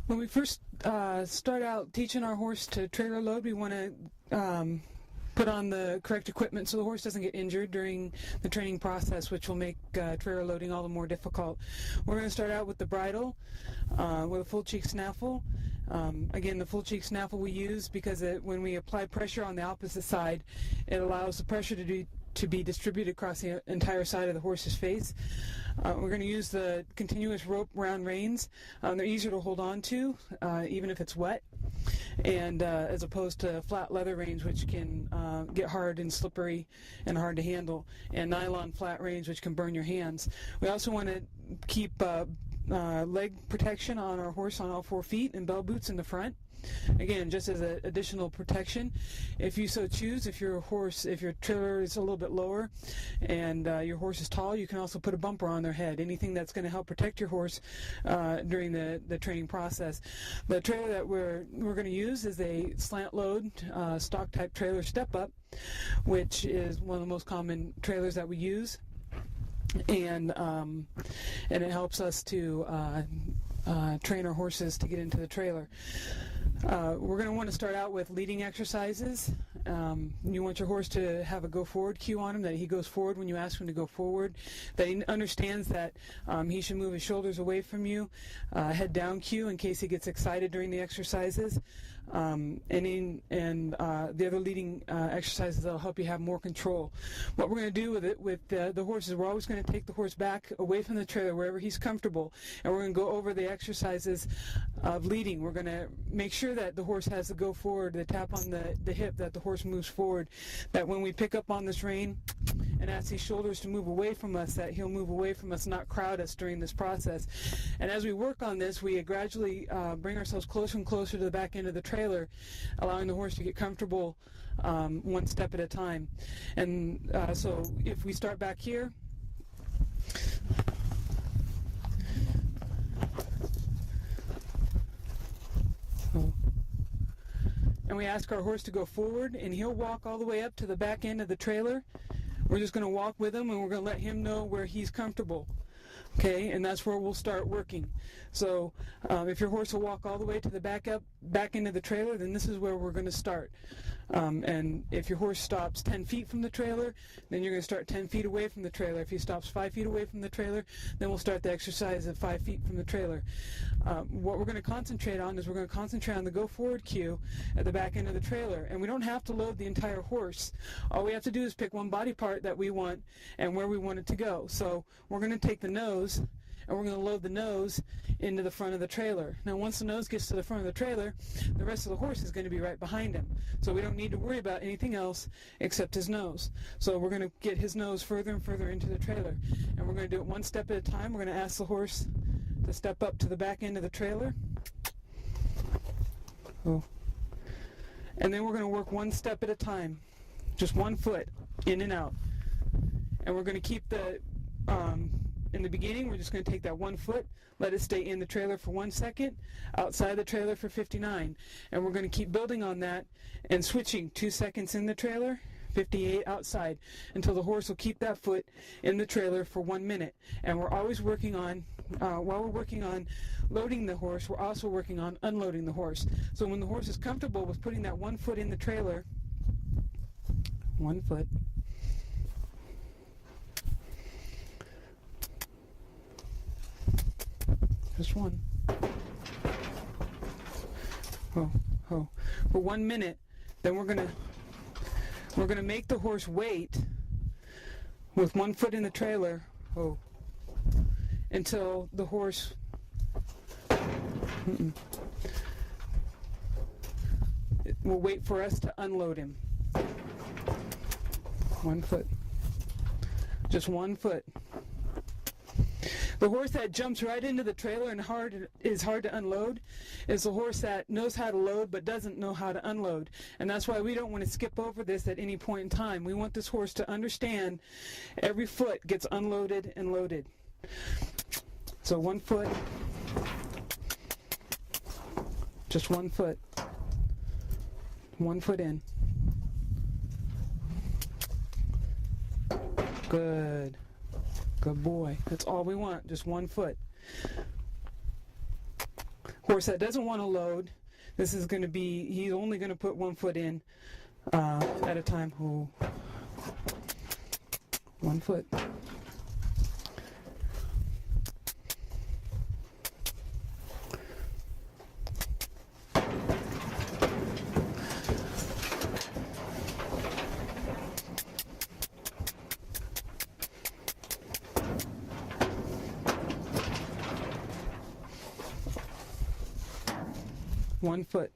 When we first start out teaching our horse to trailer load, we want to put on the correct equipment so the horse doesn't get injured during the training process, which will make trailer loading all the more difficult. We're going to start out with the bridle with a full cheek snaffle. Again, the full cheek snaffle we use because when we apply pressure on the opposite side, it allows the pressure to be distributed across the entire side of the horse's face. We're going to use the continuous rope round reins. They're easier to hold on to, even if it's wet, and as opposed to flat leather reins, which can get hard and slippery and hard to handle, and nylon flat reins, which can burn your hands. We also want to keep leg protection on our horse on all 4 feet and bell boots in the front. Again, just as an additional protection, if you so choose. If your trailer is a little bit lower and your horse is tall, you can also put a bumper on their head. Anything that's going to help protect your horse during the training process. The trailer that we're going to use is a slant load stock type trailer step up, which is one of the most common trailers that we use. And it helps us to train our horses to get into the trailer. We're going to want to start out with leading exercises. You want your horse to have a go forward cue on him, that he goes forward when you ask him to go forward, that he understands that he should move his shoulders away from you, head down cue in case he gets excited during the exercises, and the other leading exercises that will help you have more control. What we're going to do with the horses, we're always going to take the horse back away from the trailer wherever he's comfortable, and we're going to go over the exercises of leading. We're going to make sure that the horse has the go forward, the tap on the hip, that the horse moves forward, that when we pick up on this rein and ask these shoulders to move away from us, that he'll move away from us, not crowd us during this process. And as we work on this, we gradually bring ourselves closer and closer to the back end of the trailer, allowing the horse to get comfortable one step at a time. And so if we start back here, and we ask our horse to go forward, and he'll walk all the way up to the back end of the trailer. We're just going to walk with him, and we're going to let him know where he's comfortable. Okay, and that's where we'll start working. So if your horse will walk all the way to the back end of the trailer, then this is where we're going to start. And if your horse stops 10 feet from the trailer, then you're going to start 10 feet away from the trailer. If he stops 5 feet away from the trailer, then we'll start the exercise at 5 feet from the trailer. What we're going to concentrate on is we're going to concentrate on the go forward cue at the back end of the trailer. And we don't have to load the entire horse. All we have to do is pick one body part that we want and where we want it to go. So we're going to take the nose, and we're going to load the nose into the front of the trailer. Now once the nose gets to the front of the trailer, the rest of the horse is going to be right behind him. So we don't need to worry about anything else except his nose. So we're going to get his nose further and further into the trailer. And we're going to do it one step at a time. We're going to ask the horse to step up to the back end of the trailer. Oh. And then we're going to work one step at a time. Just 1 foot in and out. And we're going to keep in the beginning, we're just going to take that 1 foot, let it stay in the trailer for 1 second, outside the trailer for 59. And we're going to keep building on that and switching 2 seconds in the trailer, 58 outside, until the horse will keep that foot in the trailer for 1 minute. And we're always working on, while we're working on loading the horse, we're also working on unloading the horse. So when the horse is comfortable with putting that 1 foot in the trailer, 1 foot, just one. For 1 minute, then we're gonna make the horse wait with 1 foot in the trailer. Until the horse will wait for us to unload him. 1 foot. Just 1 foot. The horse that jumps right into the trailer and is hard to unload is the horse that knows how to load but doesn't know how to unload. And that's why we don't want to skip over this at any point in time. We want this horse to understand every foot gets unloaded and loaded. So 1 foot, just 1 foot, 1 foot in. Good. Good boy. That's all we want, just 1 foot. horse that doesn't want to load, this is going to be, he's only going to put 1 foot in at a time. Oh. 1 foot. One foot.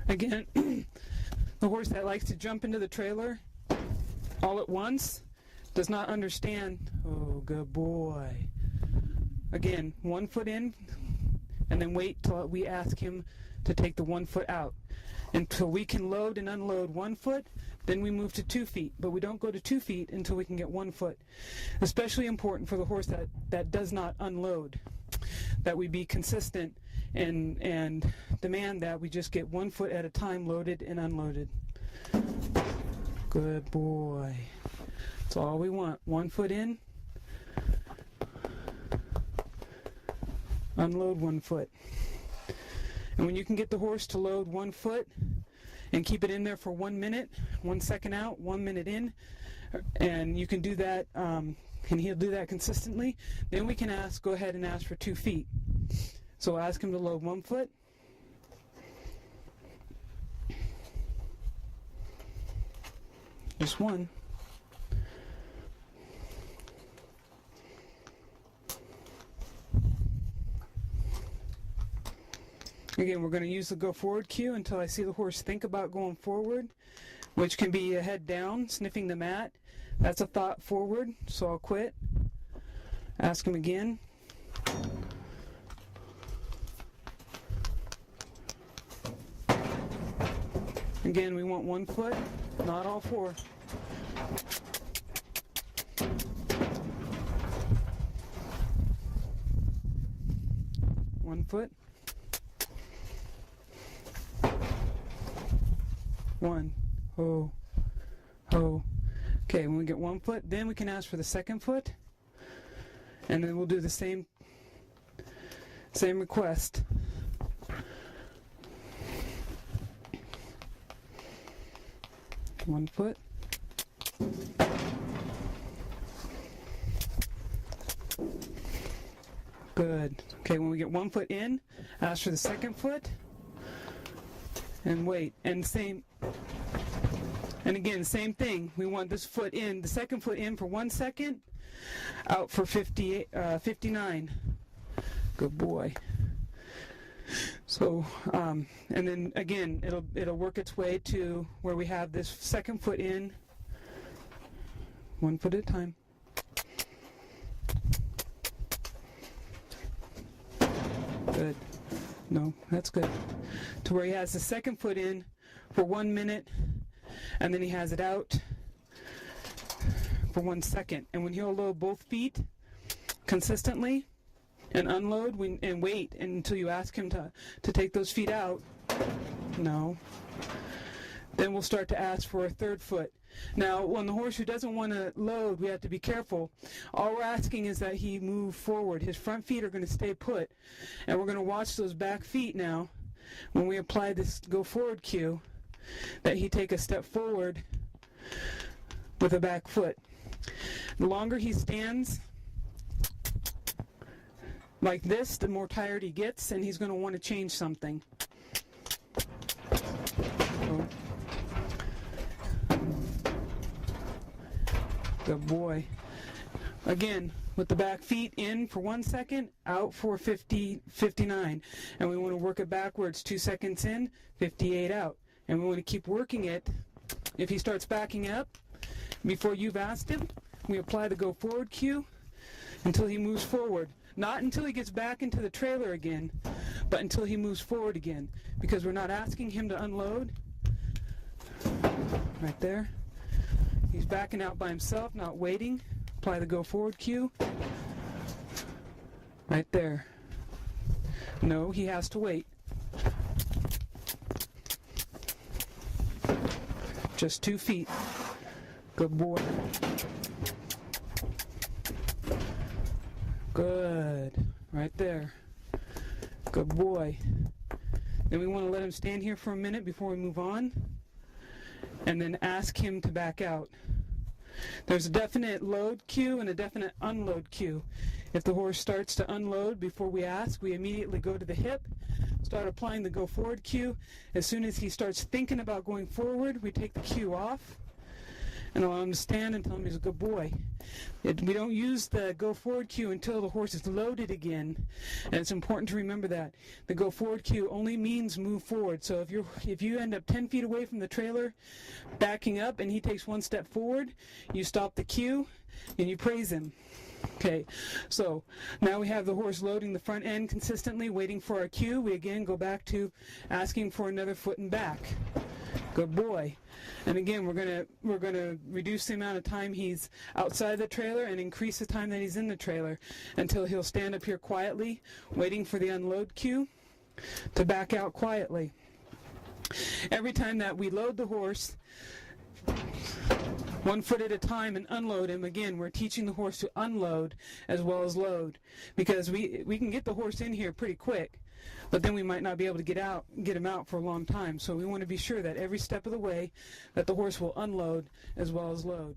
Again, the horse that likes to jump into the trailer all at once does not understand. Oh, good boy. Again, 1 foot in, and then wait till we ask him to take the 1 foot out. Until we can load and unload 1 foot, then we move to 2 feet. But we don't go to 2 feet until we can get 1 foot. Especially important for the horse that does not unload. That we be consistent and demand that we just get 1 foot at a time loaded and unloaded. Good boy. That's all we want. 1 foot in, unload 1 foot. And when you can get the horse to load 1 foot and keep it in there for 1 minute, 1 second out, 1 minute in, and you can do that, and he'll do that consistently, then we can go ahead and ask for 2 feet. So we'll ask him to load 1 foot. Just one. Again, we're going to use the go forward cue until I see the horse think about going forward, which can be a head down, sniffing the mat. That's a thought forward, so I'll quit. Ask him again. Again, we want 1 foot, not all 4. One foot. 1. Ho. Ho. Okay, when we get 1 foot, then we can ask for the 2nd foot. And then we'll do the same request. One foot. Good. Okay, when we get 1 foot in, ask for the 2nd foot. And wait. And again, same thing. We want this foot in, the 2nd foot in for 1 second, out for 59. Good boy. So, and then again, it'll work its way to where we have this 2nd foot in, 1 foot at a time. Good. No, that's good. To where he has the 2nd foot in for 1 minute, and then he has it out for 1 second. And when he'll load both feet consistently and unload and wait until you ask him to take those feet out, no, then we'll start to ask for a 3rd foot. Now, on the horse who doesn't want to load, we have to be careful. All we're asking is that he move forward. His front feet are going to stay put, and we're going to watch those back feet now when we apply this go forward cue, that he take a step forward with a back foot. The longer he stands like this, the more tired he gets, and he's going to want to change something. So. Good boy. Again, with the back feet in for 1 second, out for 59. And we want to work it backwards, 2 seconds in, 58 out. And we want to keep working it. If he starts backing up before you've asked him, we apply the go forward cue until he moves forward. Not until he gets back into the trailer again, but until he moves forward again. Because we're not asking him to unload. Right there. He's backing out by himself, not waiting. Apply apply the go forward cue. Right there. No, he has to wait. Just 2 feet. Good boy. Good. Right there. Good boy. Then we want to let him stand here for a minute before we move on, and then ask him to back out. There's a definite load cue and a definite unload cue. If the horse starts to unload before we ask, we immediately go to the hip, start applying the go forward cue. As soon as he starts thinking about going forward, we take the cue off and allow him to stand and tell him he's a good boy. We don't use the go forward cue until the horse is loaded again, and it's important to remember that. The go forward cue only means move forward. So if you end up 10 feet away from the trailer, backing up, and he takes 1 step forward, you stop the cue and you praise him. Okay, so now we have the horse loading the front end consistently, waiting for our cue. We again go back to asking for another foot and back. Good boy. And again, we're gonna reduce the amount of time he's outside the trailer and increase the time that he's in the trailer until he'll stand up here quietly, waiting for the unload cue to back out quietly. Every time that we load the horse 1 foot at a time and unload him, again, we're teaching the horse to unload as well as load, because we can get the horse in here pretty quick, but then we might not be able to get him out for a long time. So we want to be sure that every step of the way that the horse will unload as well as load.